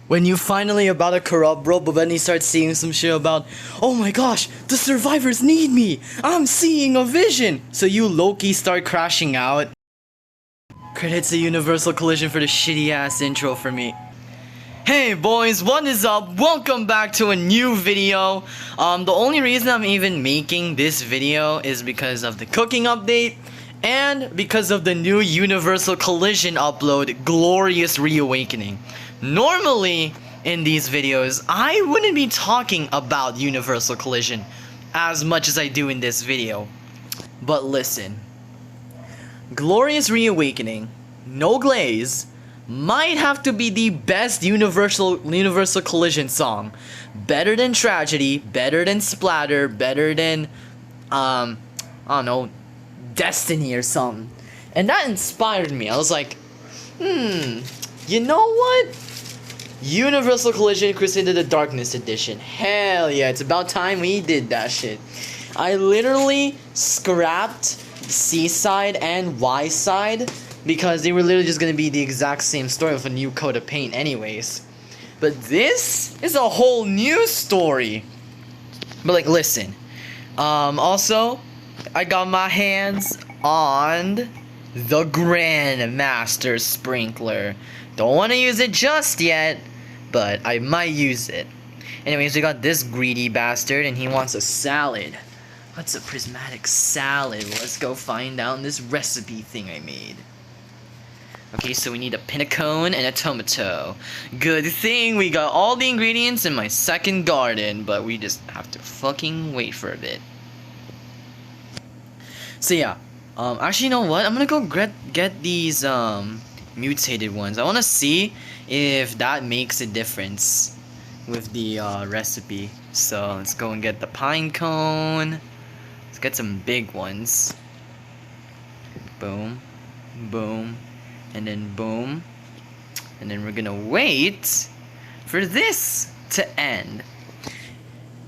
When you finally about to corrupt bro, but then he starts seeing some shit about, oh my gosh, the survivors need me! I'm seeing a vision! So you low-key start crashing out. Credits to Universal Collision for the shitty ass intro for me. Hey boys, what is up? Welcome back to a new video. The only reason I'm even making this video is because of the cooking update and because of the new Universal Collision upload, Glorious Reawakening. Normally, in these videos, I wouldn't be talking about Universal Collision as much as I do in this video. But listen, Glorious Reawakening, no glaze, might have to be the best Universal Collision song. Better than Tragedy, better than Splatter, better than, I don't know, Destiny or something. And that inspired me. I was like, you know what? Universal Collision Crusade of the Darkness Edition. Hell yeah, it's about time we did that shit. I literally scrapped C-side and Y-side because they were literally just gonna be the exact same story with a new coat of paint anyways. But this is a whole new story. But like, listen. Also, I got my hands on the Grandmaster Sprinkler. Don't want to use it just yet, but I might use it. Anyways, we got this greedy bastard, and he wants a salad. What's a prismatic salad? Let's go find out in this recipe thing I made. Okay, so we need a pinnacone and a tomato. Good thing we got all the ingredients in my second garden, but we just have to fucking wait for a bit. So yeah, actually, you know what? I'm gonna go get these mutated ones. I want to see if that makes a difference with the recipe. So let's go and get the pine cone. Let's get some big ones. Boom, boom, and then boom, and then we're gonna wait for this to end.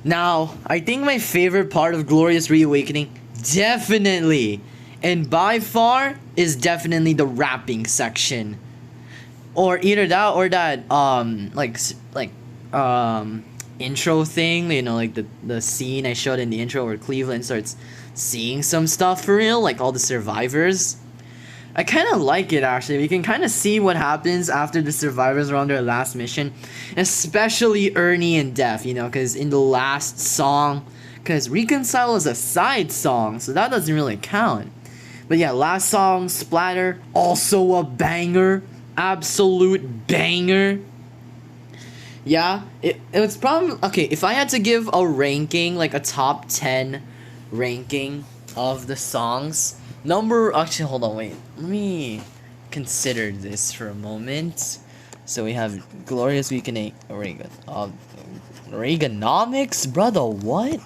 Now, I think my favorite part of Glorious Reawakening, definitely, and by far, is definitely the rapping section. Or either that or that intro thing, you know, like the scene I showed in the intro where Cleveland starts seeing some stuff for real, like all the survivors. I kind of like it actually. We can kind of see what happens after the survivors are on their last mission, especially Ernie and Def, you know, because in the last song, because Reconcile is a side song, so that doesn't really count. But yeah, last song, Splatter, also a banger. Absolute banger. Yeah, it was probably... Okay, if I had to give a ranking, like a top 10 ranking of the songs... Actually, hold on, wait. Let me consider this for a moment. So we have Glorious Weakening... Reaganomics? Brother, what?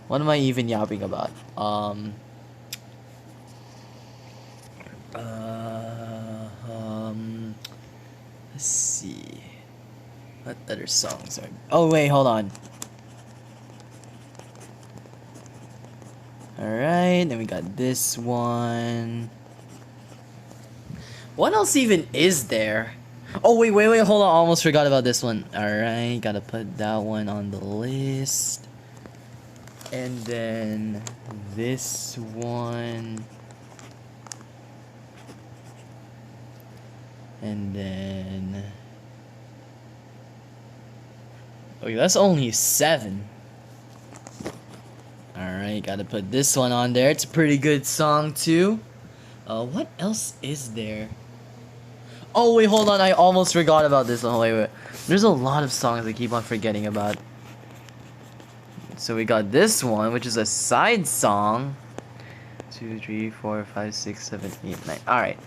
What am I even yapping about? Let's see. What other songs are... Oh, wait, hold on. Alright, then we got this one. What else even is there? Oh, wait, hold on. I almost forgot about this one. Alright, gotta put that one on the list. And then this one. And then... Okay, that's only 7. Alright, gotta put this one on there. It's a pretty good song, too. What else is there? Oh, wait, hold on. I almost forgot about this one. Wait. There's a lot of songs I keep on forgetting about. So we got this one, which is a side song. 2, 3, 4, 5, 6, 7, 8, 9. Alright.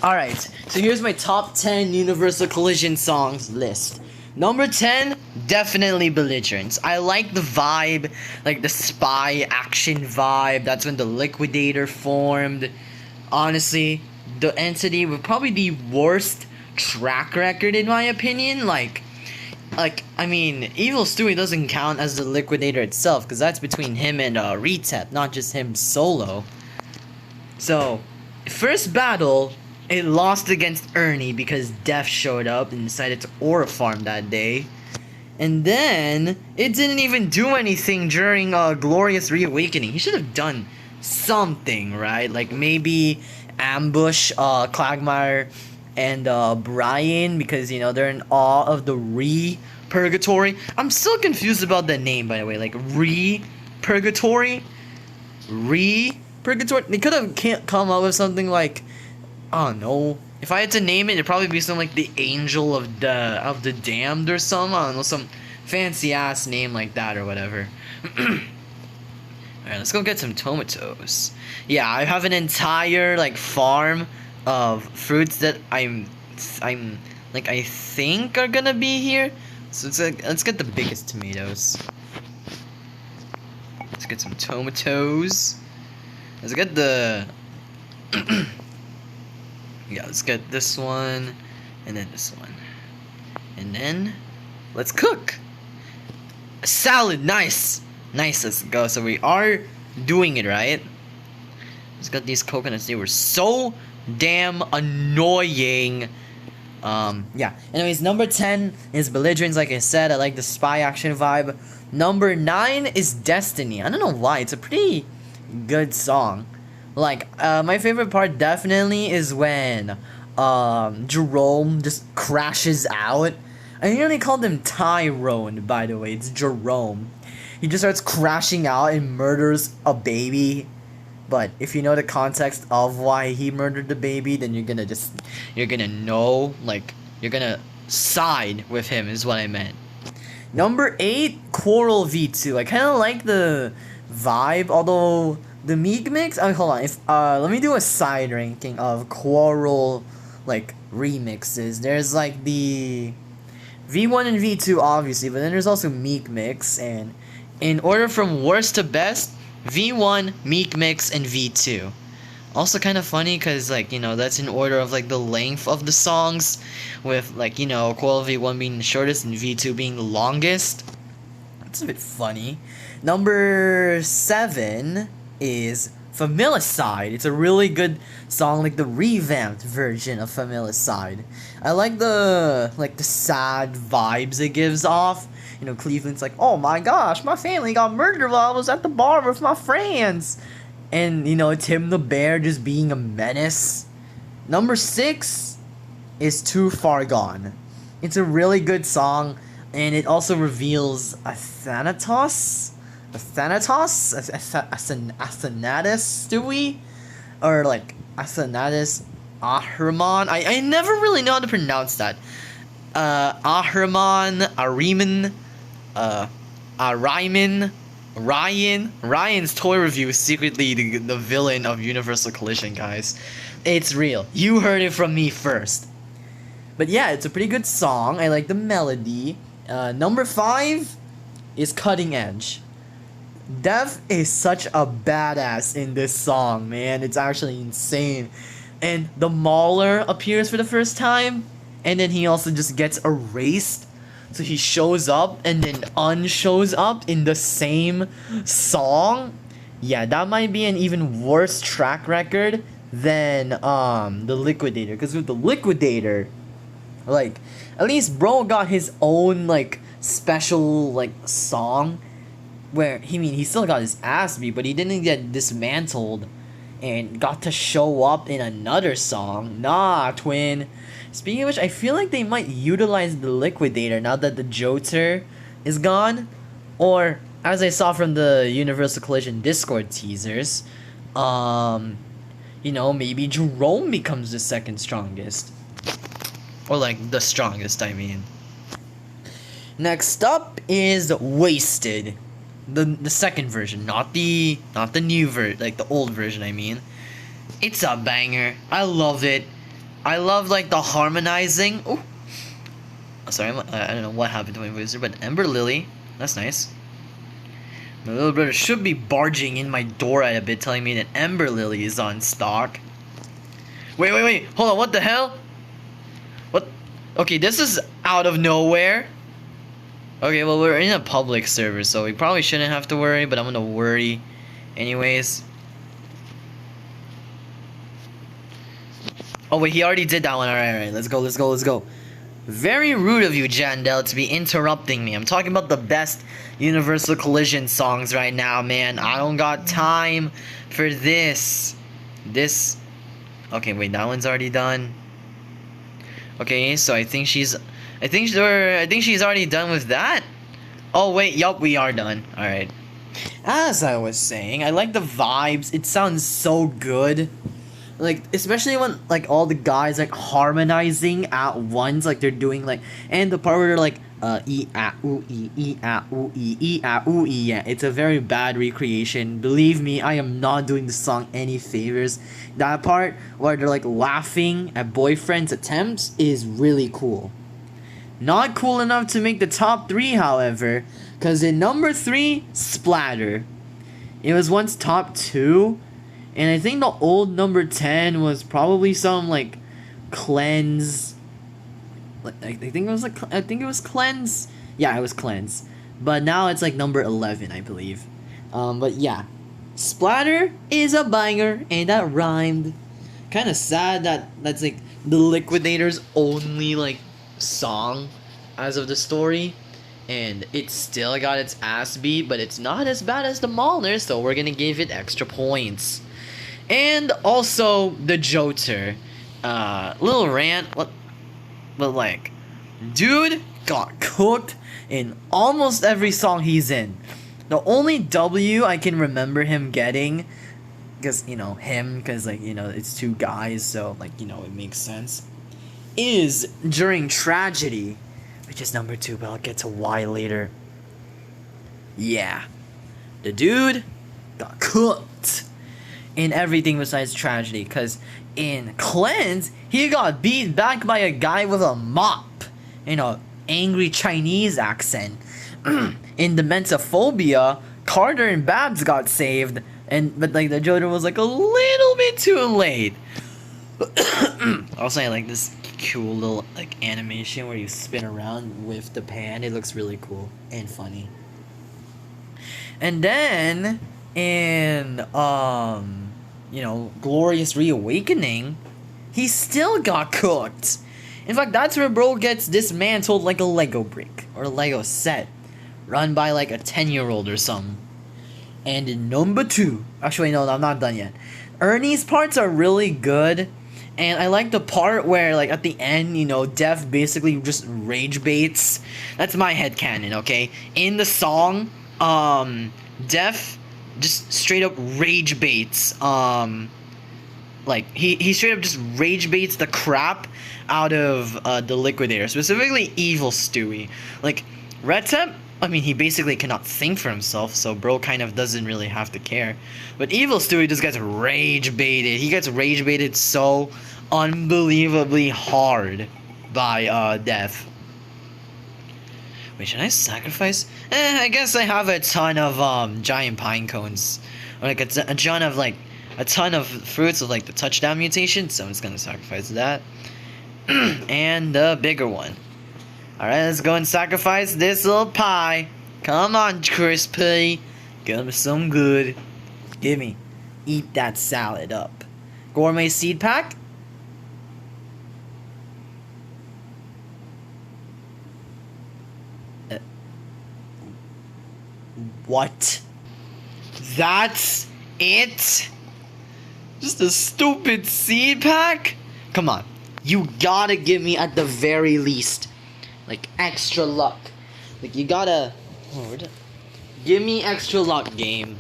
Alright, so here's my top 10 Universal Collision songs list. Number 10, definitely Belligerents. I like the vibe, like the spy action vibe. That's when the Liquidator formed. Honestly, the entity with probably the worst track record in my opinion. Like, I mean, Evil Stewie doesn't count as the Liquidator itself, because that's between him and Retep, not just him solo. So, first battle, It lost against Ernie because Def showed up and decided to aura farm that day. And then, it didn't even do anything during Glorious Reawakening. He should have done something, right? Like maybe ambush Quagmire and Brian because, you know, they're in awe of the Re-Purgatory. I'm still confused about the name, by the way. Like, Re-Purgatory? Re-Purgatory? They could have come up with something like, I don't know. If I had to name it, it'd probably be something like the Angel of the Damned or something. I don't know, some fancy ass name like that or whatever. Alright, let's go get some tomatoes. Yeah, I have an entire like farm of fruits that I think are gonna be here. So it's like, let's get the biggest tomatoes. Let's get some tomatoes. Let's get the yeah, let's get this one, and then this one. And then, let's cook! A salad, nice! Nice, let's go. So we are doing it, right? Let's get these coconuts. They were so damn annoying. Yeah. Anyways, number 10 is Belligerents, like I said. I like the spy action vibe. Number 9 is Destiny. I don't know why. It's a pretty good song. Like, my favorite part definitely is when, Jerome just crashes out. I nearly called him Tyrone, by the way. It's Jerome. He just starts crashing out and murders a baby. But if you know the context of why he murdered the baby, then you're gonna know, like, you're gonna side with him is what I meant. Number 8, Quarrel V2. I kinda like the vibe, although the Meek mix, hold on, let me do a side ranking of Quarrel, like, remixes. There's, like, the V1 and V2, obviously, but then there's also Meek mix, and in order from worst to best, V1, Meek mix, and V2. Also kind of funny, because, like, you know, that's in order of, like, the length of the songs, with, like, you know, Quarrel V1 being the shortest and V2 being the longest. It's a bit funny. Number 7 is Familicide. It's a really good song, like the revamped version of Familicide. I like the sad vibes it gives off. You know, Cleveland's like, oh my gosh, my family got murdered while I was at the bar with my friends. And, you know, Tim the Bear just being a menace. Number 6 is Too Far Gone. It's a really good song, and it also reveals a Thanatos, Stewie? Or like Athanatus Ahriman. I never really know how to pronounce that. Ahriman, Ryan's toy review is secretly the villain of Universal Collision, guys. It's real. You heard it from me first. But yeah, it's a pretty good song. I like the melody. Number 5 is Cutting Edge. Dev is such a badass in this song, man. It's actually insane. And the Mauler appears for the first time, and then he also just gets erased. So he shows up and then unshows up in the same song. Yeah, that might be an even worse track record than the Liquidator. Because with the Liquidator, like, at least bro got his own, like, special, like, song. Where, he still got his ass beat, but he didn't get dismantled and got to show up in another song. Nah, twin. Speaking of which, I feel like they might utilize the Liquidator now that the JOE-TER is gone. Or, as I saw from the Universal Collision Discord teasers, you know, maybe Jerome becomes the second strongest. Or, like, the strongest, I mean. Next up is Wasted. The second version, not the new version, like the old version, I mean. It's a banger. I love it. I love, like, the harmonizing. Oh, sorry, I don't know what happened to my voice there, but Ember Lily, that's nice. My little brother should be barging in my door at a bit, telling me that Ember Lily is on stock. Wait, hold on, what the hell? What? Okay, this is out of nowhere. Okay, well, we're in a public server, so we probably shouldn't have to worry, but I'm gonna worry anyways. Oh wait, he already did that one. Alright, let's go. Very rude of you, Jandel, to be interrupting me. I'm talking about the best Universal Collision songs right now, man. I don't got time for this. Okay, wait, that one's already done. Okay, so I think she's already done with that. Oh wait, yup, we are done. Alright. As I was saying, I like the vibes. It sounds so good. Like, especially when, like, all the guys, like, harmonizing at once. Like, they're doing, like, and the part where they're, like, e, ah, ooh, e, ah, ooh, e, ah, ooh, e. Yeah, it's a very bad recreation. Believe me, I am not doing the song any favors. That part where they're, like, laughing at boyfriend's attempts is really cool. Not cool enough to make the top 3, however, because in number 3, Splatter. It was once top 2. And I think the old number 10 was probably some, like, Cleanse. I think it was Cleanse. Yeah, it was Cleanse. But now it's like number 11, I believe. But yeah, Splatter is a banger, and that rhymed. Kind of sad that that's like the Liquidator's only like song as of the story. And it still got its ass beat, but it's not as bad as the Maulner, so we're gonna give it extra points. And also the JOE-TER. Little rant, but like, dude got cooked in almost every song he's in. The only W I can remember him getting, because, you know, because, like, you know, it's 2 guys, so, like, you know, it makes sense, is during Tragedy, which is number 2, but I'll get to Y later. Yeah. The dude got cooked in everything besides Tragedy, because in Cleanse, he got beat back by a guy with a mop in a angry Chinese accent. In Dementiaphobia, Carter and Babs got saved, but like the JOE-TER was like a little bit too late. Also, I like this cool little like animation where you spin around with the pan. It looks really cool and funny. And then in you know, Glorious Reawakening, he still got cooked. In fact, that's where bro gets dismantled like a Lego brick or a Lego set, run by like a 10-year-old or something. And in number 2, actually no, I'm not done yet. Ernie's parts are really good, and I like the part where like at the end, you know, Def basically just rage baits. That's my headcanon, okay? In the song, Def just straight up rage baits, like he straight up just rage baits the crap out of the Liquidator, specifically Evil Stewie. Like Retep, I mean, he basically cannot think for himself, so bro kind of doesn't really have to care. But Evil Stewie just gets rage baited. He gets rage baited so unbelievably hard by Def. Wait, should I sacrifice? I guess I have a ton of giant pine cones, or like a ton of fruits of like the touchdown mutation, so I'm just gonna sacrifice that. And the bigger one. Alright, let's go and sacrifice this little pie. Come on, Crispy. Give me some good. Gimme. Eat that salad up. Gourmet seed pack. What? That's it? Just a stupid seed pack? Come on. You gotta give me at the very least, like, extra luck. Like, you gotta... give me extra luck, game.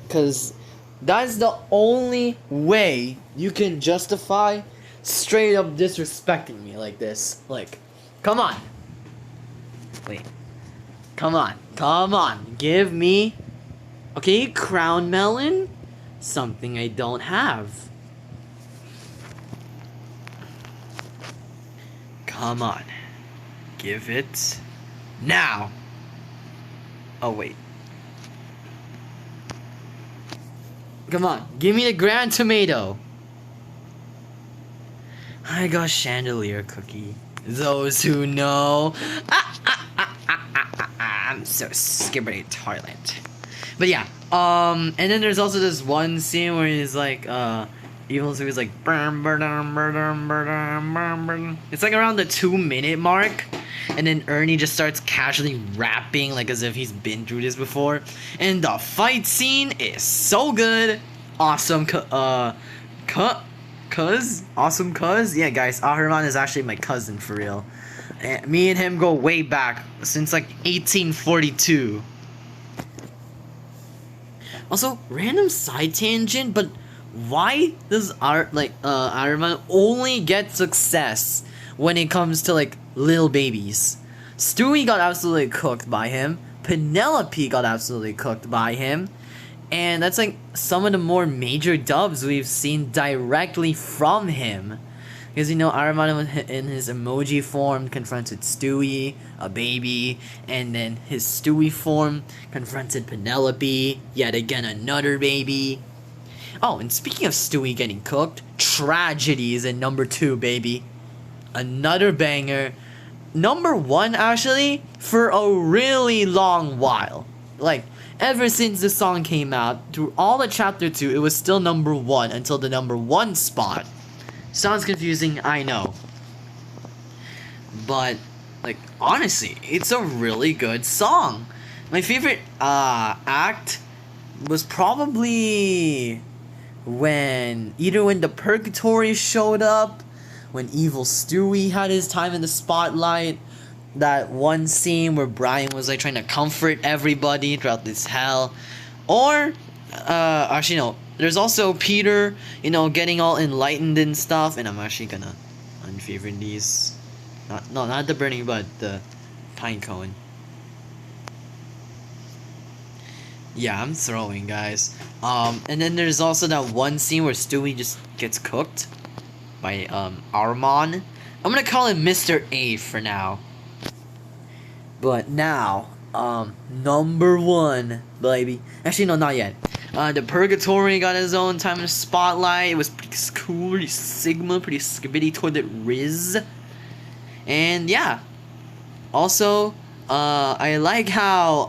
Because that's the only way you can justify straight up disrespecting me like this. Like, come on. Wait. Come on. Give me... okay, Crown Melon? Something I don't have. Come on. Give it... now! Oh, wait. Come on, give me the Grand Tomato! I got Chandelier Cookie. Those who know... I'm so skibberty toilet. But yeah, and then there's also this one scene where he's like, Evil Stewie is like it's like around the 2-minute mark, and then Ernie just starts casually rapping like as if he's been through this before, and the fight scene is so good. Awesome. Awesome cuz. Yeah, guys, Ahriman is actually my cousin for real. And me and him go way back since like 1842. Also, random side tangent, but why does Ahriman only get success when it comes to like little babies? Stewie got absolutely cooked by him. Penelope got absolutely cooked by him. And that's like some of the more major dubs we've seen directly from him. Because, you know, Ahriman in his emoji form confronted Stewie, a baby, and then his Stewie form confronted Penelope, yet again another baby. Oh, and speaking of Stewie getting cooked, Tragedies in number 2, baby. Another banger. Number 1, actually, for a really long while. Like, ever since the song came out, through all the chapter 2, it was still number 1 until the number 1 spot. Sounds confusing, I know. But, like, honestly, it's a really good song. My favorite act was probably when the Purgatory showed up, when Evil Stewie had his time in the spotlight, that one scene where Brian was like trying to comfort everybody throughout this hell, or actually no, there's also Peter, you know, getting all enlightened and stuff, and I'm actually gonna unfavorite these, not the burning but the pine cone. Yeah, I'm throwing, guys. And then there's also that one scene where Stewie just gets cooked by Ahriman. I'm gonna call him Mr. A for now. But now, number 1, baby. Actually, no, not yet. The Purgatory got his own time in the spotlight. It was pretty cool, pretty Sigma, pretty skibbity toilet Riz. And yeah. Also, I like how,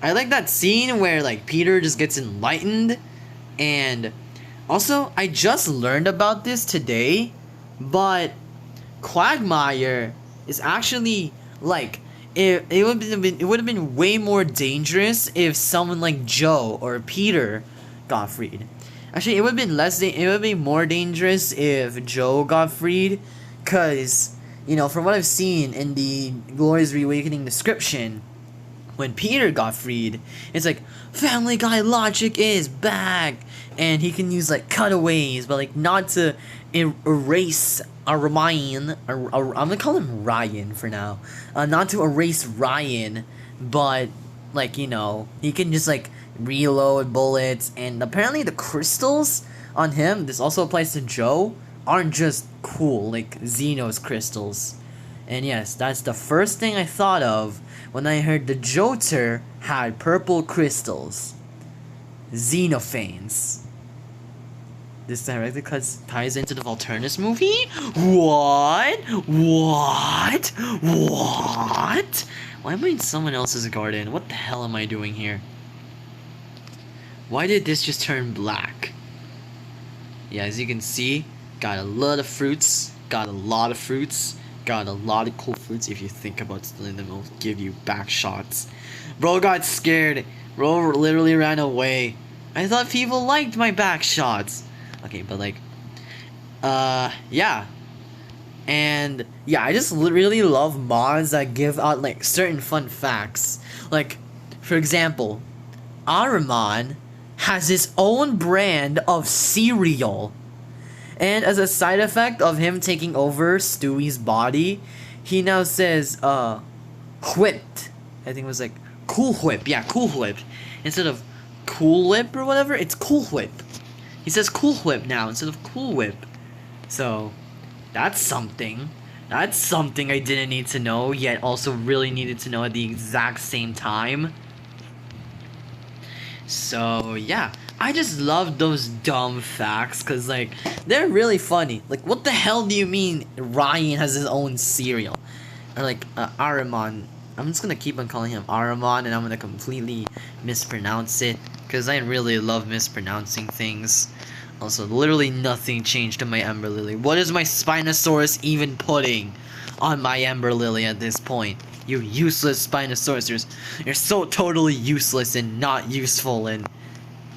I like that scene where, like, Peter just gets enlightened. And also, I just learned about this today, but Quagmire is actually, like, it would have been way more dangerous if someone like Joe or Peter got freed. Actually, it would have been more dangerous if Joe got freed, cause, you know, from what I've seen in the Glorious Reawakening description, when Peter got freed, it's like Family Guy logic is back, and he can use like cutaways, but like not to erase Ryan. I'm gonna call him Ryan for now. Not to erase Ryan, but like, you know, he can just like reload bullets, and apparently the crystals on him, this also applies to Joe, aren't just cool like Xeno's crystals. And yes, that's the first thing I thought of when I heard the JOE-TER had purple crystals. Xenophanes. This directly ties into the Volturnus movie? What? Why am I in someone else's garden? What the hell am I doing here? Why did this just turn black? Yeah, as you can see, got a lot of fruits. Got a lot of cool fruits. If you think about stealing them, it'll give you back shots. Bro got scared. Bro literally ran away. I thought people liked my back shots. Okay, but like, yeah. And yeah, I just really love mods that give out like certain fun facts. Like, for example, Ahriman has his own brand of cereal. And as a side effect of him taking over Stewie's body, he now says, whipped. I think it was like, Cool Whip. Yeah, Cool Whip. Instead of Cool Whip or whatever, it's Cool Whip. He says Cool Whip now instead of Cool Whip. So, that's something. That's something I didn't need to know, yet also really needed to know at the exact same time. So, yeah. I just love those dumb facts, because, like, they're really funny. Like, what the hell do you mean Ryan has his own cereal? Or, like, Ahriman. I'm just gonna keep on calling him Ahriman, and I'm gonna completely mispronounce it, because I really love mispronouncing things. Also, literally nothing changed to my Ember Lily. What is my Spinosaurus even putting on my Ember Lily at this point? You useless Spinosaurus. You're so totally useless and not useful and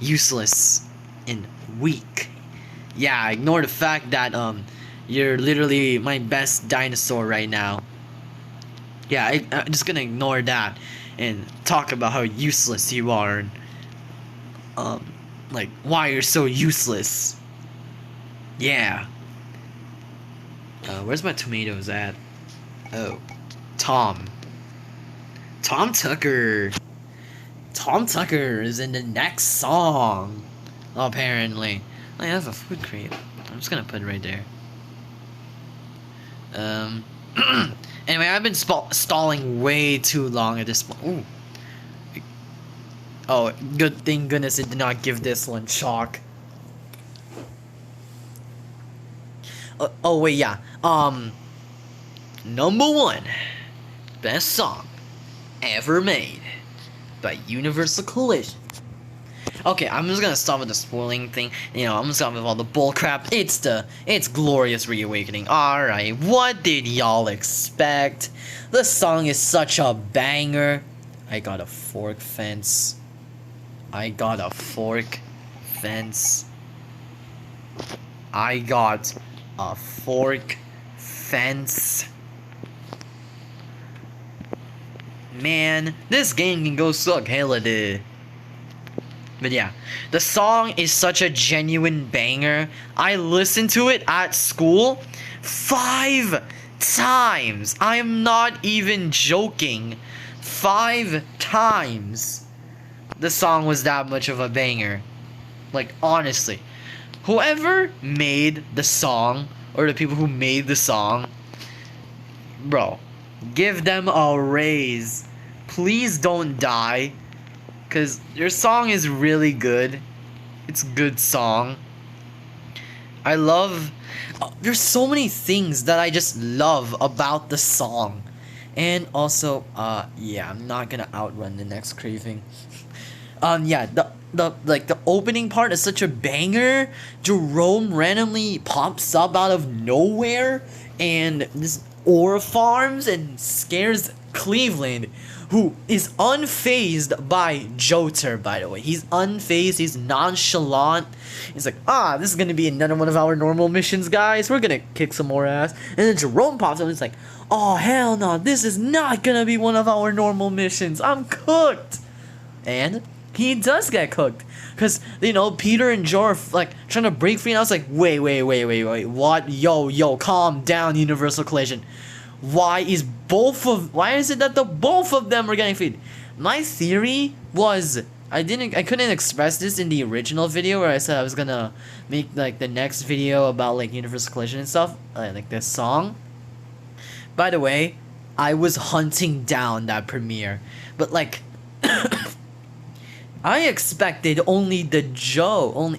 useless and weak. Yeah, ignore the fact that you're literally my best dinosaur right now. Yeah, I'm just gonna ignore that and talk about how useless you are and like why you're so useless. Yeah. Where's my tomatoes at? Oh, Tom Tucker. Tom Tucker is in the next song, apparently. I have a food crate. I'm just gonna put it right there. Anyway, I've been stalling way too long at this point. Ooh. Oh, good thing goodness it did not give this one chalk. Oh wait, yeah. Number 1 best song ever made by Universal Collision. Okay, I'm just gonna stop with the spoiling thing. You know, I'm gonna stop with all the bullcrap. It's Glorious Reawakening. Alright, what did y'all expect? The song is such a banger. I got a fork fence. I got a fork fence. I got a fork fence. Man, this game can go suck hella dude. But yeah, the song is such a genuine banger. I listened to it at school 5 times. I'm not even joking. 5 times. The song was that much of a banger. Like, honestly. Whoever made the song, or the people who made the song, bro, give them a raise. Please don't die. Because your song is really good. It's a good song. I love... there's so many things that I just love about the song. And also, yeah, I'm not gonna outrun the next craving. Yeah, the opening part is such a banger. Jerome randomly pops up out of nowhere and this ore farms and scares Cleveland, who is unfazed by JOE-TER, by the way. He's unfazed, he's nonchalant. He's like, this is gonna be another one of our normal missions, guys. We're gonna kick some more ass. And then Jerome pops up and he's like, oh, hell no, this is not gonna be one of our normal missions. I'm cooked. And he does get cooked. Because, you know, Peter and Joe are, like, trying to break free. And I was like, wait, what? Yo, calm down, Universal Collision. Why is it that the both of them are getting freed? My theory was, I couldn't express this in the original video where I said I was gonna make, like, the next video about, like, Universal Collision and stuff. Like, this song. By the way, I was hunting down that premiere. But, like... I expected only Joe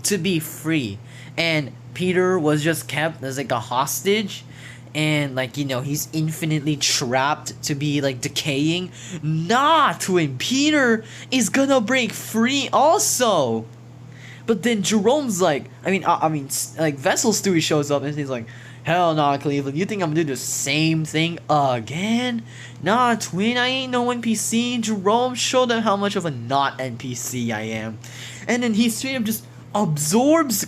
to be free, and Peter was just kept as like a hostage, and like, you know, he's infinitely trapped to be like decaying. Nah, twin, Peter is gonna break free also. But then Jerome's like, like Vessel Stewie shows up and he's like, hell nah, Cleveland, you think I'm gonna do the same thing again? Nah, twin, I ain't no NPC. Jerome, show them how much of a not NPC I am. And then he straight up just absorbs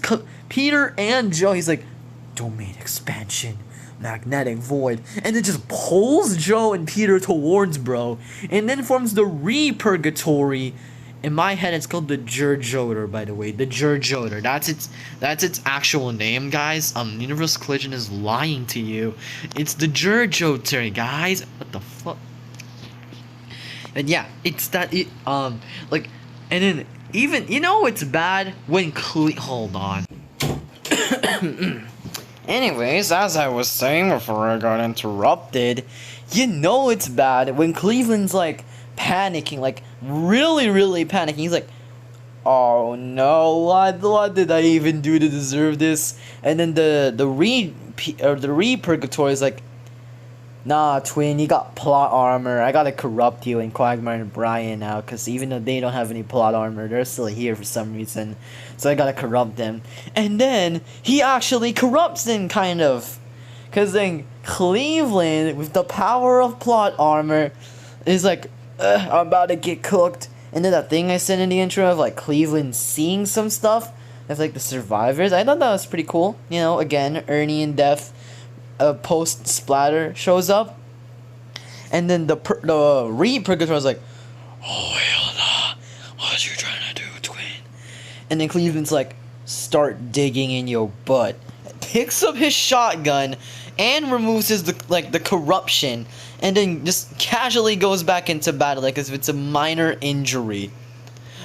Peter and Joe. He's like, domain expansion, magnetic void. And then just pulls Joe and Peter towards bro. And then forms the Repurgatory. In my head, it's called the JOE-TER, by the way. The JOE-TER. That's its actual name, guys. Universal Collision is lying to you. It's the JOE-TER, guys. What the fuck? And yeah, it's that like, and then even, you know, it's bad when hold on. Anyways, as I was saying before I got interrupted, you know it's bad when Cleveland's like panicking, like really panicking. He's like, oh no, what did I even do to deserve this? And then the Repurgatory is like, Nah, twin, you got plot armor. I gotta corrupt you and Quagmire and Brian now, because even though they don't have any plot armor, they're still here for some reason. So I gotta corrupt them. And then, he actually corrupts them, kind of. Because then, Cleveland, with the power of plot armor, is like, I'm about to get cooked. And then that thing I said in the intro of, like, Cleveland seeing some stuff, of, like, the survivors, I thought that was pretty cool. You know, again, Ernie and Death. Post splatter shows up, and then the Purgatory was like, "Oh hell nah, what you trying to do, twin?" And then Cleveland's like, "Start digging in your butt." Picks up his shotgun and removes his the corruption, and then just casually goes back into battle like as if it's a minor injury.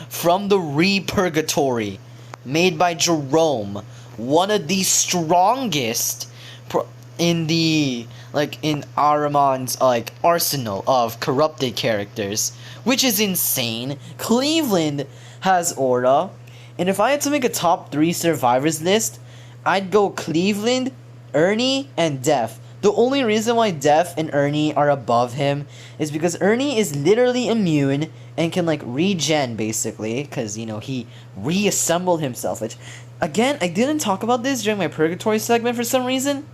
From the Purgatory, made by Jerome, one of the strongest in the in Ahriman's arsenal of corrupted characters, which is insane. Cleveland has aura, and if I had to make a top 3 survivors list, I'd go Cleveland, Ernie, and Def. The only reason why Def and Ernie are above him is because Ernie is literally immune and can regen basically, because he reassembled himself, which again I didn't talk about this during my Purgatory segment for some reason.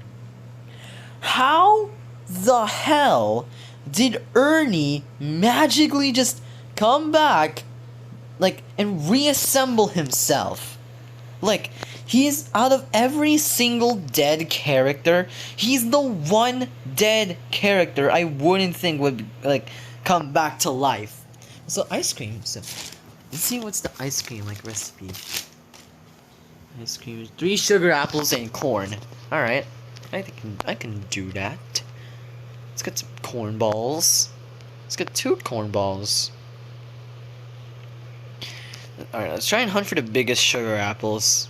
How the hell did Ernie magically just come back, and reassemble himself? He's out of every single dead character, he's the one dead character I wouldn't think would, come back to life. So, ice cream. So, let's see what's the ice cream, recipe. Ice cream, 3 sugar apples and corn. Alright. I can do that. Let's get some corn balls. Let's get 2 corn balls. Alright, let's try and hunt for the biggest sugar apples.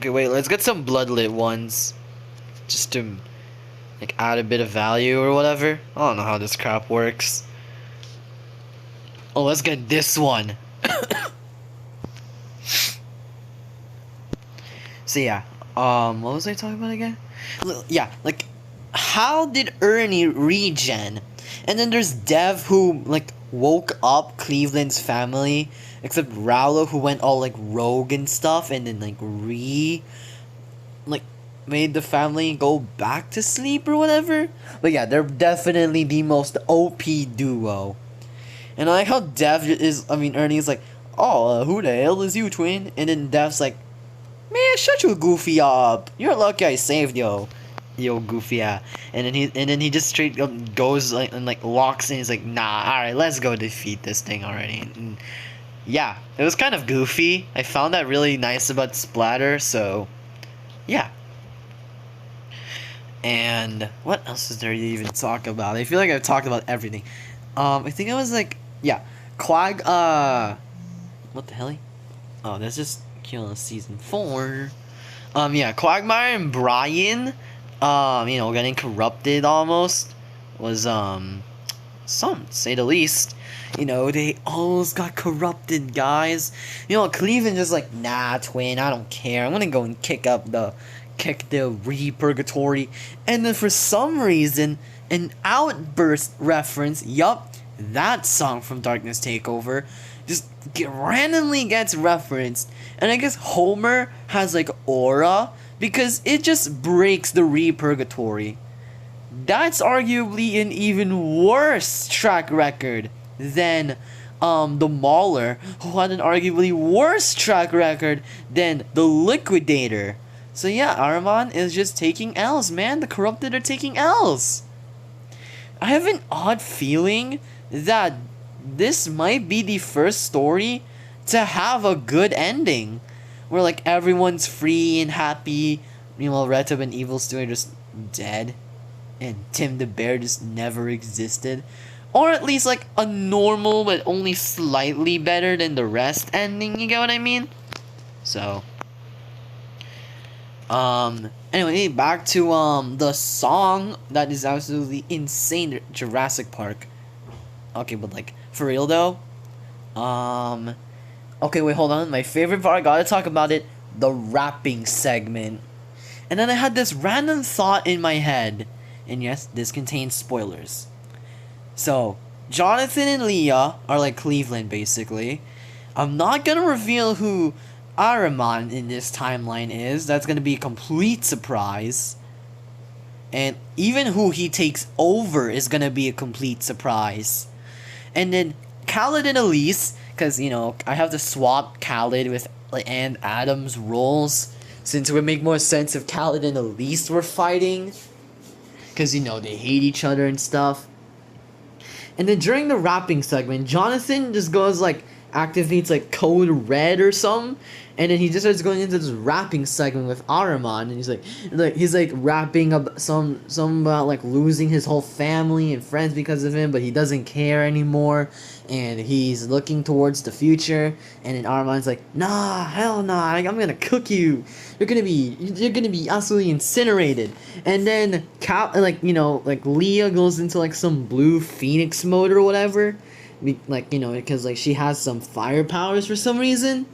Okay, wait, let's get some bloodlit ones. Just to, add a bit of value or whatever. I don't know how this crap works. Oh, let's get this one. So yeah, what was I talking about again? Yeah, how did Ernie regen? And then there's Dev who, woke up Cleveland's family, except Rowlo who went all, rogue and stuff, and then, made the family go back to sleep or whatever. But yeah, they're definitely the most OP duo. And I like how Dev Ernie's like, oh, who the hell is you, twin? And then Dev's like, man, shut your goofy up. You're lucky I saved yo, goofy yeah. And then he just straight up goes and locks in. He's like, nah, all right, let's go defeat this thing already. And yeah, it was kind of goofy. I found that really nice about Splatter. So yeah. And what else is there to even talk about? I feel like I've talked about everything. I think I was Quag. What the hell? Oh, that's just. Season 4. Yeah, Quagmire and Brian, getting corrupted almost was some, to say the least. They almost got corrupted, guys. Cleveland just nah, twin, I don't care. I'm gonna go and kick the Purgatory. And then for some reason, an Outburst reference, yup, that song from Darkness Takeover, just randomly gets referenced. And I guess Homer has aura because it just breaks the Purgatory. That's arguably an even worse track record than the Mauler, who had an arguably worse track record than the Liquidator. So yeah, Ahriman is just taking L's, man. The Corrupted are taking L's. I have an odd feeling that this might be the first story to have a good ending, where everyone's free and happy. Meanwhile, Red Tub and Evil Stew are just dead, and Tim the Bear just never existed, or at least a normal but only slightly better than the rest ending. You get what I mean? So, anyway, back to the song that is absolutely insane, Jurassic Park. Okay, but for real though, okay, wait, hold on. My favorite part, I gotta talk about it, the rapping segment. And then I had this random thought in my head. And yes, this contains spoilers. So, Jonathan and Leah are like Cleveland, basically. I'm not gonna reveal who Ahriman in this timeline is. That's gonna be a complete surprise. And even who he takes over is gonna be a complete surprise. And then Khaled and Elise, because, you know, I have to swap Khaled with and Adam's roles, since it would make more sense if Khaled and Elise were fighting. Because, you know, they hate each other and stuff. And then during the rapping segment, Jonathan just goes like, activates like code red or something, and then he just starts going into this rapping segment with Ahriman, and he's like rapping about some about like losing his whole family and friends because of him, but he doesn't care anymore, and he's looking towards the future. And then Ahriman's like, nah, hell nah, I'm gonna cook you. You're gonna be absolutely incinerated. And then Leah goes into like some blue phoenix mode or whatever. Like, you know, because like she has some fire powers for some reason.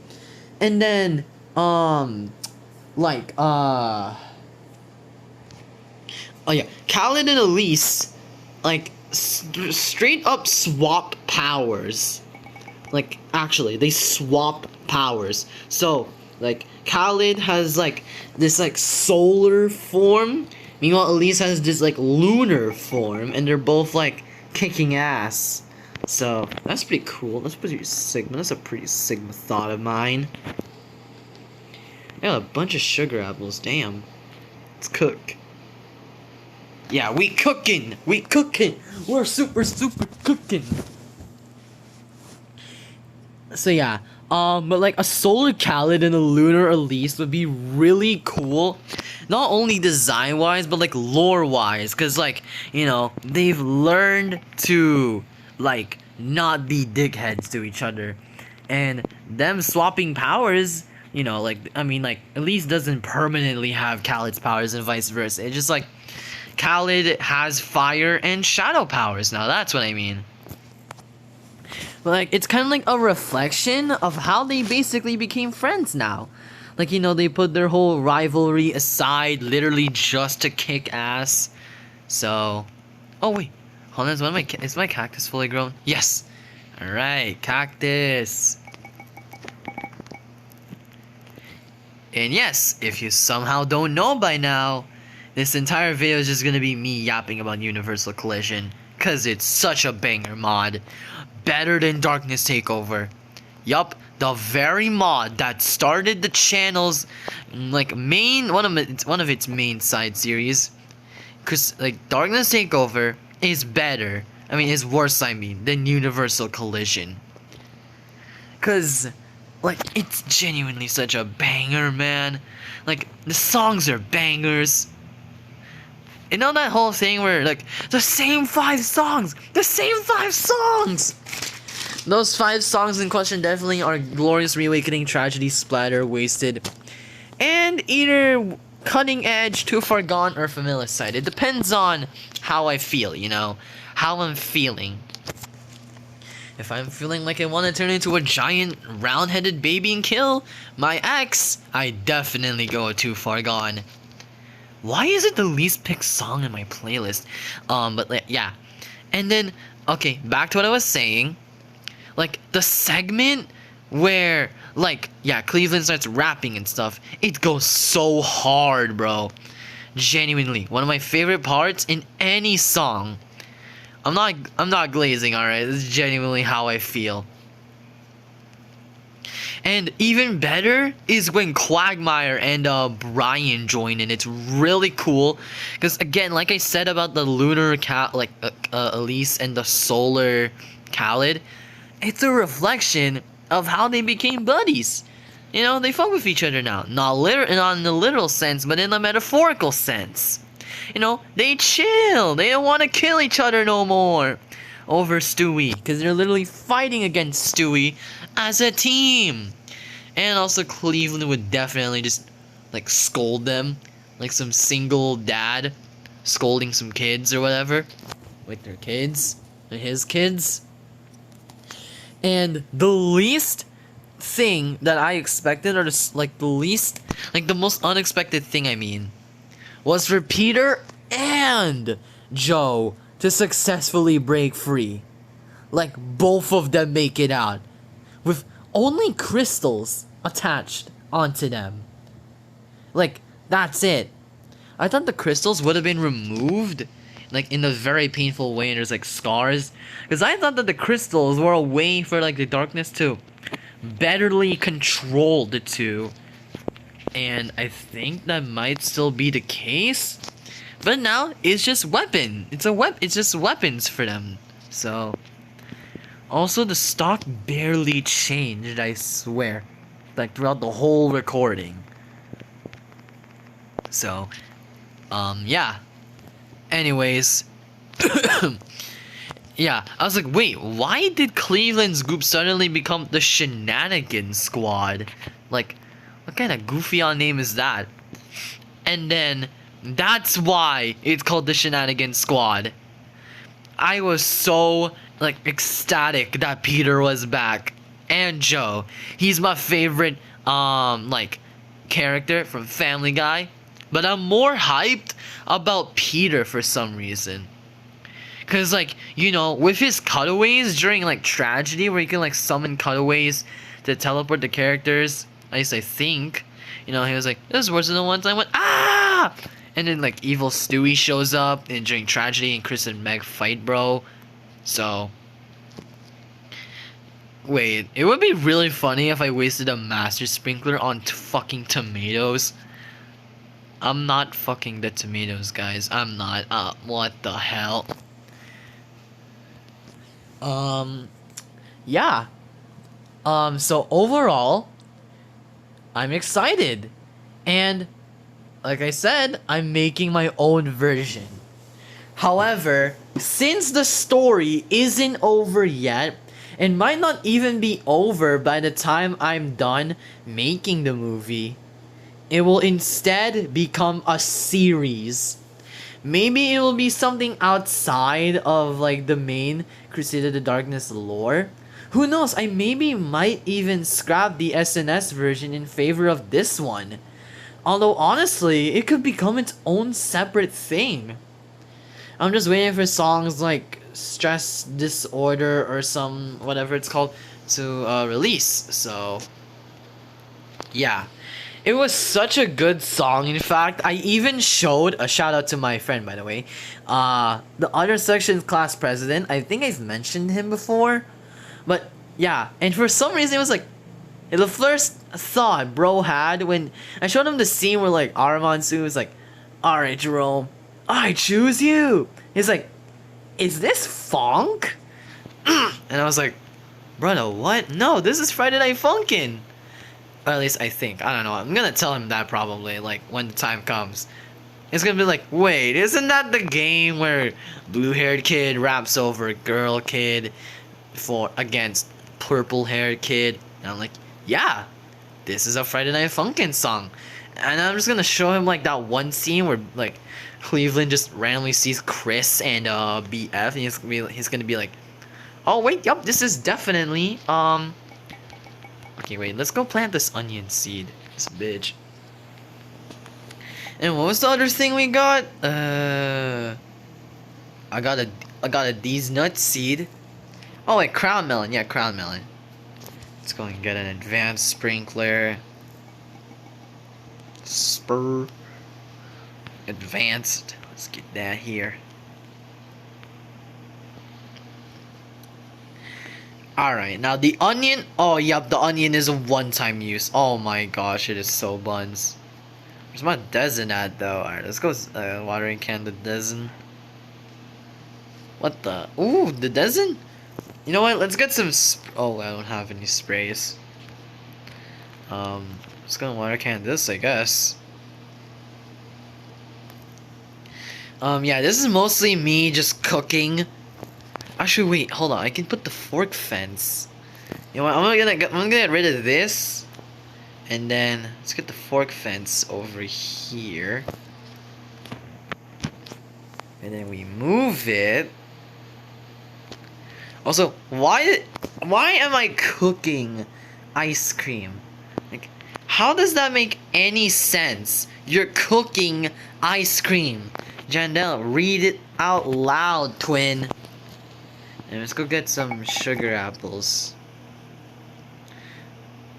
And then oh yeah, Khaled and Elise like straight up swap powers. Like, actually, they swap powers. So like Khaled has like this like solar form, meanwhile Elise has this like lunar form, and they're both like kicking ass. So, that's pretty cool. That's pretty Sigma. That's a pretty Sigma thought of mine. I got a bunch of sugar apples. Damn. Let's cook. Yeah, we cooking! We cooking! We're super cooking! So yeah, but like a solar Khaled and a lunar Elise would be really cool. Not only design-wise, but like lore-wise. Because like, you know, they've learned to like not be dickheads to each other, and them swapping powers, you know, like, I mean, like, Elise doesn't permanently have Khaled's powers and vice versa. It's just like Khaled has fire and shadow powers now. That's what I mean. But like, it's kind of like a reflection of how they basically became friends now. Like, you know, they put their whole rivalry aside literally just to kick ass. So, oh wait, hold on, is my cactus fully grown? Yes! Alright, cactus! And yes, if you somehow don't know by now, this entire video is just gonna be me yapping about Universal Collision, cause it's such a banger mod. Better than Darkness Takeover. Yup, the very mod that started the channel's like one of its main side series. Cause like Darkness Takeover is better, is worse, than Universal Collision. Cause like, it's genuinely such a banger, man. Like, the songs are bangers. You know that whole thing where, like, the same 5 songs! The same 5 songs! Those 5 songs in question definitely are Glorious Reawakening, Tragedy, Splatter, Wasted, and either Cutting Edge, Too Far Gone, or Familicide. It depends on how I feel, you know? How I'm feeling. If I'm feeling like I want to turn into a giant round-headed baby and kill my ex, I definitely go Too Far Gone. Why is it the least picked song in my playlist? But yeah. And then, okay, back to what I was saying. Like, the segment where, like, yeah, Cleveland starts rapping and stuff, it goes so hard, bro. Genuinely, one of my favorite parts in any song. I'm not glazing, alright? This is genuinely how I feel. And even better is when Quagmire and Brian join in. It's really cool. Because again, like I said about the lunar Elise and the solar Khaled, it's a reflection of how they became buddies. You know, they fuck with each other now. Not in the literal sense, but in the metaphorical sense. You know, they chill. They don't want to kill each other no more over Stewie, because they're literally fighting against Stewie as a team. And also Cleveland would definitely just like scold them, like some single dad scolding some kids or whatever with their kids, his kids. And the least thing that I expected, or the most unexpected thing, was for Peter and Joe to successfully break free. Like, both of them make it out, with only crystals attached onto them. Like, that's it. I thought the crystals would have been removed, like, in a very painful way, and there's, like, scars. Because I thought that the crystals were a way for, like, the darkness to betterly control the two. And I think that might still be the case. But now, it's just weapon. It's just weapons for them. So... Also, the stock barely changed, I swear. Like, throughout the whole recording. So, yeah. Anyways. Yeah, I was like, wait, why did Cleveland's group suddenly become the Shenanigans squad? Like, what kind of goofy on name is that? And then, that's why it's called the Shenanigans squad. I was so... like, ecstatic that Peter was back. And Joe. He's my favorite, like, character from Family Guy. But I'm more hyped about Peter for some reason. Because, like, you know, with his cutaways during, like, tragedy, where you can, like, summon cutaways to teleport the characters. At least I think. You know, he was like, this is worse than the one time I went, ah! And then, like, evil Stewie shows up and during tragedy and Chris and Meg fight, bro. So, wait, it would be really funny if I wasted a master sprinkler on fucking tomatoes. I'm not fucking the tomatoes, guys. I'm not. What the hell? Yeah. So overall, I'm excited. And, like I said, I'm making my own version. However, since the story isn't over yet, and might not even be over by the time I'm done making the movie, it will instead become a series. Maybe it will be something outside of, like, the main Crusade of the Darkness lore. Who knows, I maybe might even scrap the SNS version in favor of this one. Although, honestly, it could become its own separate thing. I'm just waiting for songs like Stress Disorder or some whatever it's called to release. So yeah, it was such a good song. In fact, I even showed a shout out to my friend, by the way, the other section's class president. I think I've mentioned him before, but yeah. And for some reason, it was like the first thought bro had when I showed him the scene where like Ahriman was like, "All right, Jerome, I choose you." He's like, is this funk? And I was like, brother, what? No, this is Friday Night Funkin'. Or at least I think. I don't know. I'm gonna tell him that probably, like, when the time comes. It's gonna be like, wait, isn't that the game where blue-haired kid raps over girl kid against purple-haired kid? And I'm like, yeah, this is a Friday Night Funkin' song. And I'm just gonna show him, like, that one scene where, like, Cleveland just randomly sees Chris and BF, and he's gonna be like, oh wait, yup, this is definitely okay, wait, let's go plant this onion seed, this bitch. And what was the other thing we got? I got a these nuts seed. Oh wait, crown melon, yeah, crown melon. Let's go and get an advanced sprinkler. Spur. Advanced. Let's get that here. Alright, now the onion. Oh, yep, the onion is a one-time use. Oh my gosh, it is so buns. Where's my dozen at, though? Alright, let's go watering can the dozen. What the? Ooh, the dozen? You know what? Let's get some. Oh, I don't have any sprays. Let's go water can this, I guess. Yeah, this is mostly me just cooking. Actually, wait, hold on. I can put the fork fence. You know what? I'm gonna get rid of this, and then let's get the fork fence over here, and then we move it. Also, why am I cooking ice cream? Like, How does that make any sense? You're cooking ice cream. Jandel, read it out loud, twin. And let's go get some sugar apples.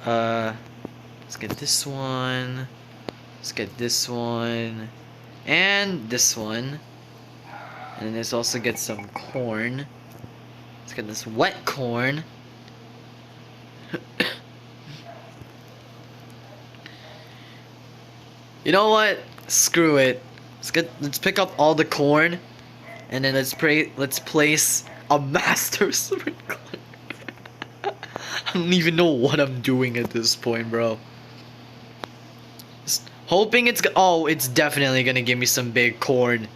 Let's get this one. Let's get this one. And this one. And then let's also get some corn. Let's get this wet corn. You know what? Screw it. Let's pick up all the corn, and then let's place a master sprinkler. I don't even know what I'm doing at this point, bro. Just hoping it's definitely gonna give me some big corn.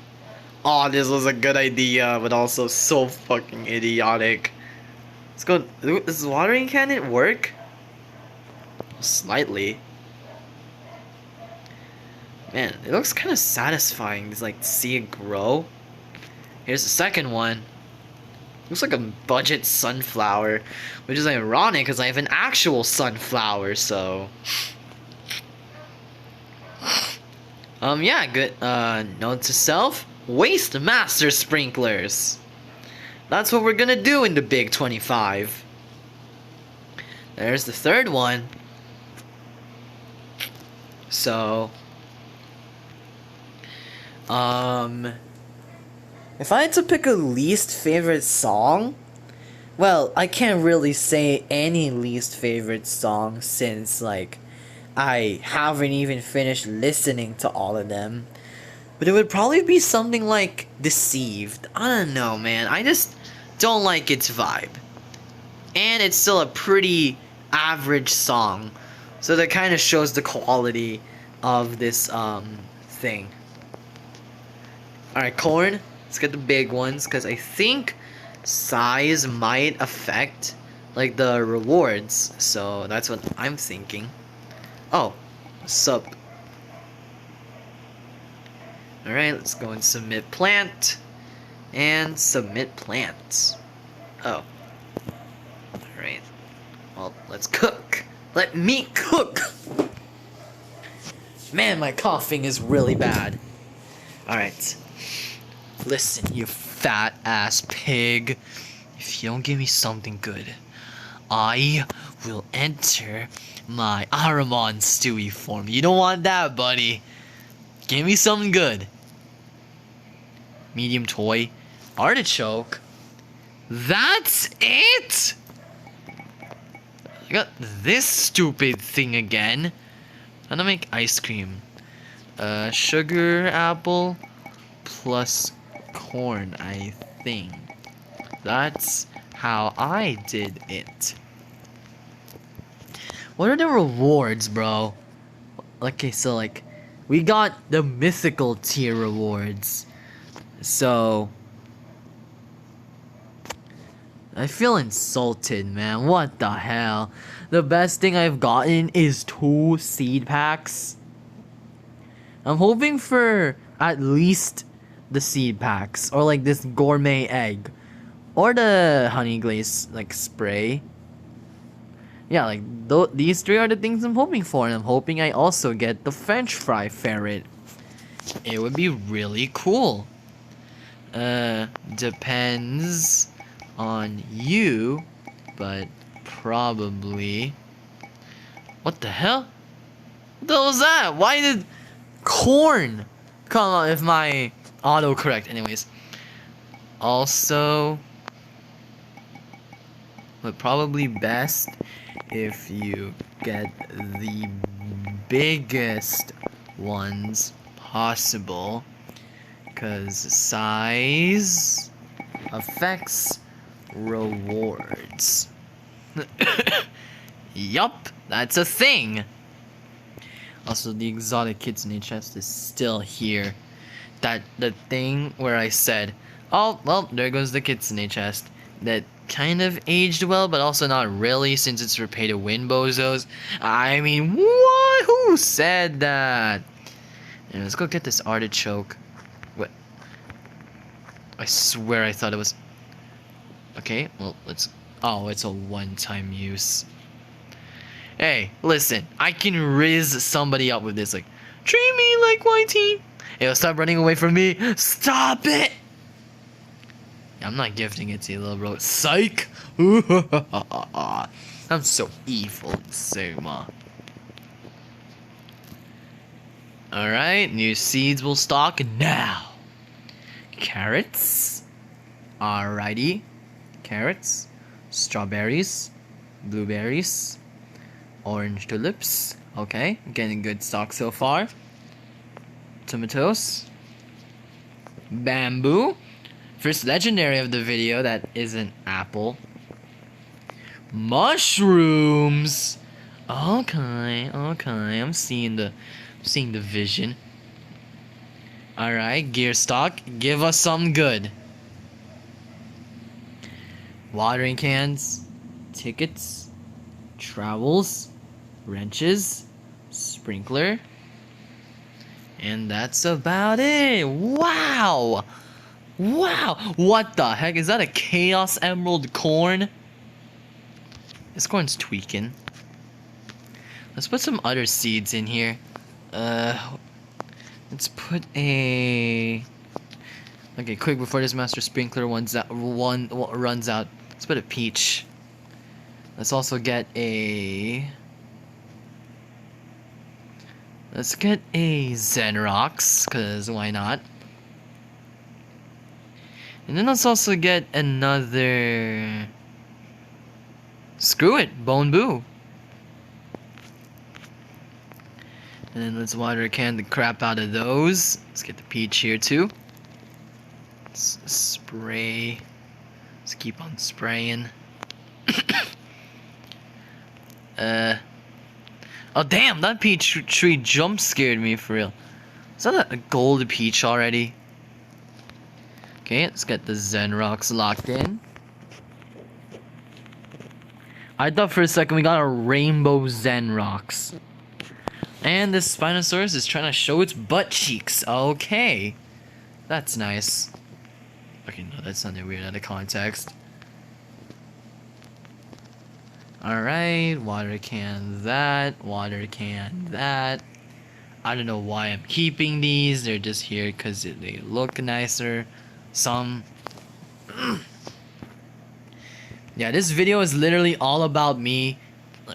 Oh, this was a good idea, but also so fucking idiotic. Let's go. Does the watering can work? Slightly. Man, it looks kind of satisfying to like see it grow. Here's the second one. Looks like a budget sunflower, which is ironic because I have an actual sunflower. So, yeah, good. Note to self: waste master sprinklers. That's what we're gonna do in the big 25. There's the third one. So. If I had to pick a least favorite song, well, I can't really say any least favorite song since, like, I haven't even finished listening to all of them. But it would probably be something like Deceived. I don't know, man. I just don't like its vibe. And it's still a pretty average song. So that kind of shows the quality of this, thing. Alright, corn. Let's get the big ones, because I think size might affect, like, the rewards. So, that's what I'm thinking. Oh, sup. Alright, let's go and submit plant. And submit plants. Oh. Alright. Well, let's cook. Let me cook! Man, my coughing is really bad. Alright. Listen, you fat ass pig. If you don't give me something good, I will enter my Ahriman Stewie form. You don't want that, buddy. Give me something good. Medium toy. Artichoke. That's it? I got this stupid thing again. I'm gonna make ice cream. Sugar apple plus corn, I think. That's how I did it. What are the rewards, bro? Okay, so like, we got the mythical tier rewards. So, I feel insulted, man. What the hell? The best thing I've gotten is 2 seed packs. I'm hoping for at least the seed packs, or like this gourmet egg, or the honey glaze like spray. Yeah, like these 3 are the things I'm hoping for, and I'm hoping I also get the French fry ferret. It would be really cool. Depends on you, but probably. What the hell? What the hell was that? Why did corn come out if my autocorrect? Anyways, also but probably best if you get the biggest ones possible, because size affects rewards. Yup, that's a thing. Also, the exotic kitsune chest is still here. The thing where I said, oh, well, there goes the kitsune chest. That kind of aged well, but also not really, since it's for pay to win bozos. I mean, what? Who said that? And let's go get this artichoke. What? I swear I thought it was... Okay, well, let's... Oh, it's a one-time use. Hey, listen, I can riz somebody up with this, like, treat me like YT. Yo, stop running away from me. Stop it! I'm not gifting it to you, little bro. Psych! I'm so evil, Sigma. Alright, new seeds will stock now. Carrots. Alrighty. Carrots. Strawberries. Blueberries. Orange tulips. Okay, getting good stock so far. Tomatoes. Bamboo. First legendary of the video that isn't apple. Mushrooms. Okay, I'm seeing the vision. Alright, gear stock. Give us something good. Watering cans. Tickets. Trowels. Wrenches. Sprinkler. And that's about it. Wow! Wow! What the heck? Is that a Chaos Emerald corn? This corn's tweaking. Let's put some other seeds in here. Let's put a... Okay, quick before this Master Sprinkler runs out. Let's put a peach. Let's also get a... Let's get a Zenrox, cause why not? And then let's also get another... Screw it, Bone Boo. And then let's water can the crap out of those. Let's get the peach here too. Let's spray. Let's keep on spraying. Oh damn, that peach tree jump scared me for real. Is that a gold peach already? Okay, let's get the Zenrox locked in. I thought for a second we got a rainbow Zenrox. And this Spinosaurus is trying to show its butt cheeks. Okay. That's nice. Okay, no, that sounded weird out of context. Alright, water can that, water can that. I don't know why I'm keeping these. They're just here because they look nicer. Some... Yeah, this video is literally all about me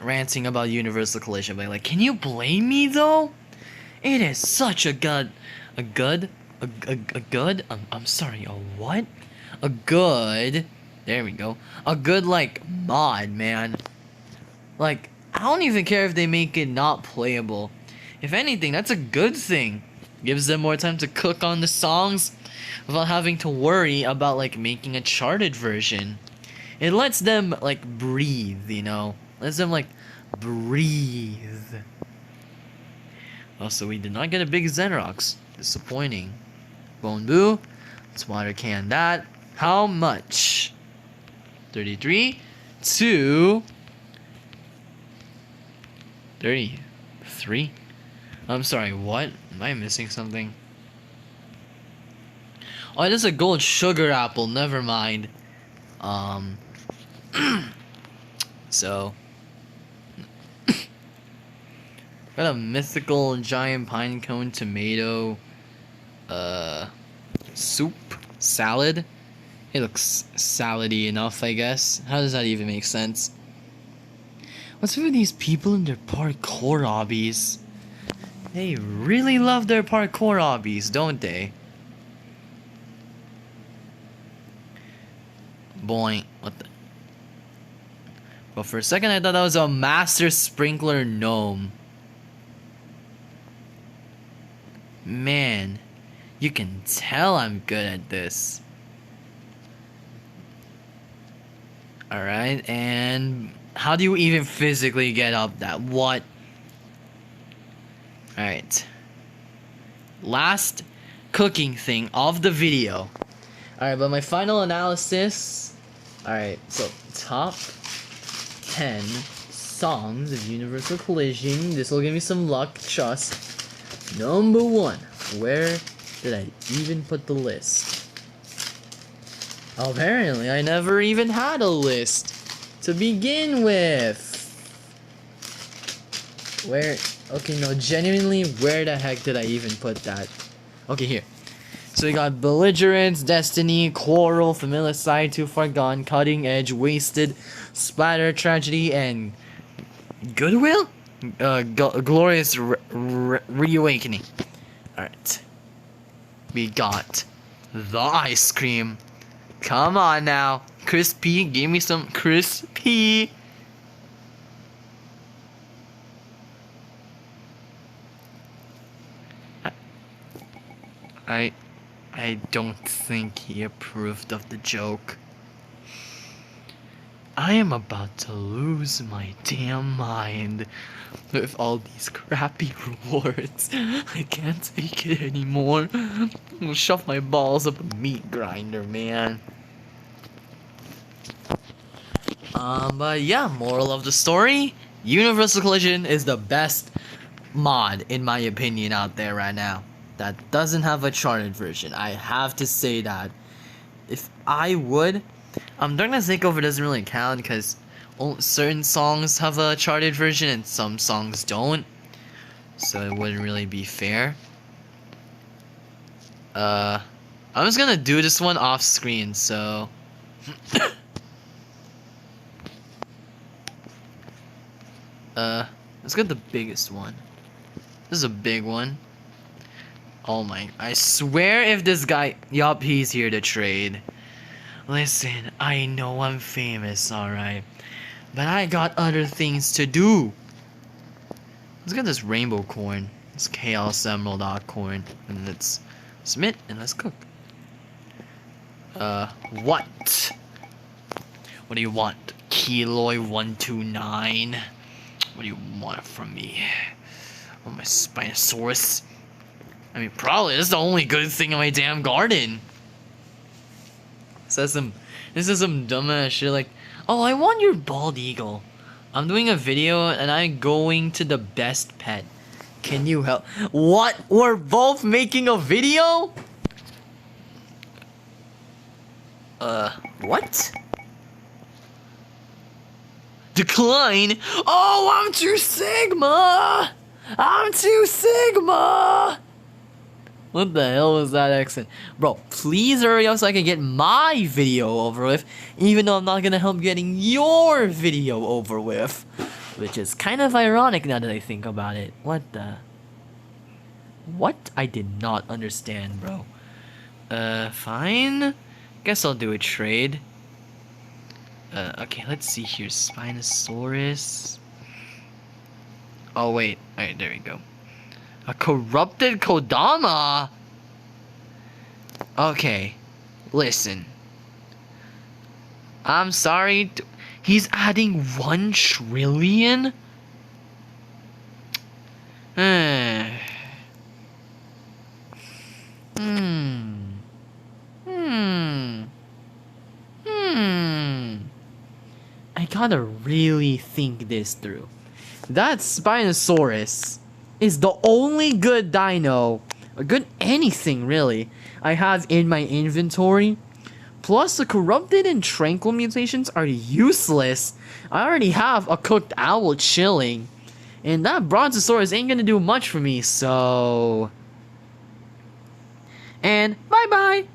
ranting about Universal Collision. But like, can you blame me though? It is such a good... I'm sorry, a what? A good... There we go. A good, like, mod, man. Like, I don't even care if they make it not playable. If anything, that's a good thing. Gives them more time to cook on the songs without having to worry about, like, making a charted version. It lets them, like, breathe, you know? Lets them, like, breathe. Also, we did not get a big Zenrox. Disappointing. Bone Boo. Let's water can that. How much? 33 to 33. I'm sorry, what? Am I missing something? Oh, it is a gold sugar apple. Never mind. So got a mythical giant pine cone tomato soup salad. It looks salady enough, I guess. How does that even make sense? What's with these people and their parkour hobbies? They really love their parkour hobbies, don't they? Boing. What the? Well, for a second I thought that was a Master Sprinkler gnome. Man, you can tell I'm good at this. Alright, and how do you even physically get up that? What? Alright. Last cooking thing of the video. Alright, but my final analysis. Alright, so top 10 songs of Universal Collision. This will give me some luck, trust. Number 1. Where did I even put the list? Apparently, I never even had a list to begin with. Where? Okay, no, genuinely, where the heck did I even put that? Okay, here. So we got Belligerence, Destiny, Quarrel, Familicide, Too Far Gone, Cutting Edge, Wasted, Splatter, Tragedy, and Goodwill? Glorious Reawakening. Alright. We got the ice cream. Come on now. Crispy, give me some crispy. I don't think he approved of the joke. I am about to lose my damn mind with all these crappy rewards. I can't take it anymore. I'll shove my balls up a meat grinder, man. But yeah, moral of the story, Universal Collision is the best mod, in my opinion, out there right now. That doesn't have a charted version. I have to say that. If I would, Darkness Takeover doesn't really count because certain songs have a charted version and some songs don't. So it wouldn't really be fair. I'm just gonna do this one off screen, so let's get the biggest one. This is a big one. Oh my, I swear if this guy, yup, he's here to trade. Listen, I know I'm famous, alright, but I got other things to do. Let's get this rainbow corn, this chaos emerald corn, and let's submit and let's cook. What? What do you want? Keloy129? What do you want from me? Oh, my Spinosaurus. I mean, probably this is the only good thing in my damn garden. This is some dumbass shit like, oh, I want your bald eagle. I'm doing a video and I'm going to the best pet. Can you help? What? We're both making a video? What? Decline? Oh, I'm too Sigma! I'm too Sigma! What the hell was that accent? Bro, please hurry up so I can get my video over with, even though I'm not gonna help getting your video over with. Which is kind of ironic now that I think about it. What the? What? I did not understand, bro. Fine. Guess I'll do a trade. Okay, let's see here. Spinosaurus. Oh, wait. Alright, there we go. A corrupted Kodama? Okay. Listen. I'm sorry. He's adding 1 trillion? I gotta really think this through. That Spinosaurus is the only good dino, or good anything really, I have in my inventory. Plus the corrupted and tranquil mutations are useless. I already have a cooked owl chilling. And that Brontosaurus ain't gonna do much for me, so... And bye bye!